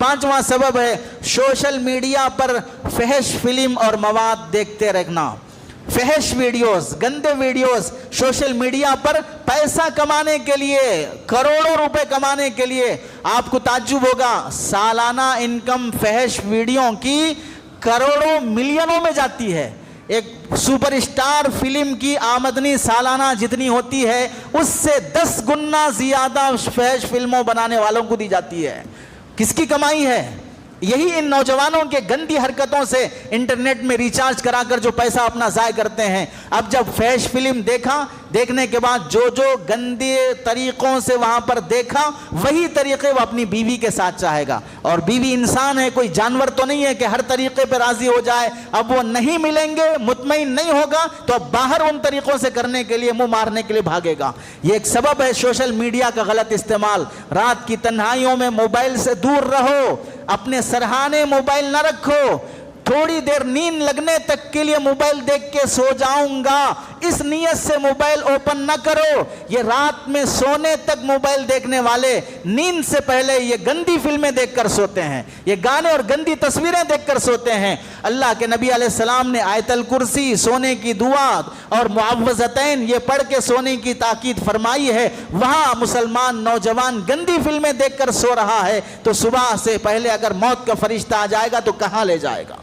पांचवा सबब है सोशल मीडिया पर फहश फिल्म और मवाद देखते रहना। फहश वीडियोस, गंदे वीडियोस सोशल मीडिया पर पैसा कमाने के लिए, करोड़ों रुपए कमाने के लिए, आपको ताज्जुब होगा सालाना इनकम फहश वीडियो की करोड़ों मिलियनों में जाती है। एक सुपरस्टार फिल्म की आमदनी सालाना जितनी होती है उससे 10 गुना ज्यादा फहश फिल्मों बनाने वालों को दी जाती है। किसकी कमाई है? यही इन नौजवानों के गंदी हरकतों से, इंटरनेट में रिचार्ज कराकर जो पैसा अपना ज़ाय करते हैं। अब जब फहश फिल्म देखा, देखने के बाद जो जो गंदे तरीक़ों से वहाँ पर देखा, वही तरीक़े वो अपनी बीवी के साथ चाहेगा। और बीवी इंसान है, कोई जानवर तो नहीं है कि हर तरीक़े पर राज़ी हो जाए। अब वो नहीं मिलेंगे, मुतमईन नहीं होगा, तो अब बाहर उन तरीक़ों से करने के लिए, मुँह मारने के लिए भागेगा। ये एक सबब है सोशल मीडिया का गलत इस्तेमाल। रात की तन्हाइयों में मोबाइल से दूर रहो, अपने सरहाने मोबाइल ना रखो। थोड़ी देर नींद लगने तक के लिए मोबाइल देख के सो जाऊंगा, इस नीयत से मोबाइल ओपन ना करो। ये रात में सोने तक मोबाइल देखने वाले नींद से पहले ये गंदी फिल्में देखकर सोते हैं, ये गाने और गंदी तस्वीरें देखकर सोते हैं। अल्लाह के नबी अलैहिस्सलाम ने आयतल कुर्सी, सोने की दुआ और मुअव्वज़तैन ये पढ़ के सोने की ताकीद फरमाई है। वहाँ मुसलमान नौजवान गंदी फिल्में देखकर सो रहा है, तो सुबह से पहले अगर मौत का फरिश्ता आ जाएगा तो कहाँ ले जाएगा?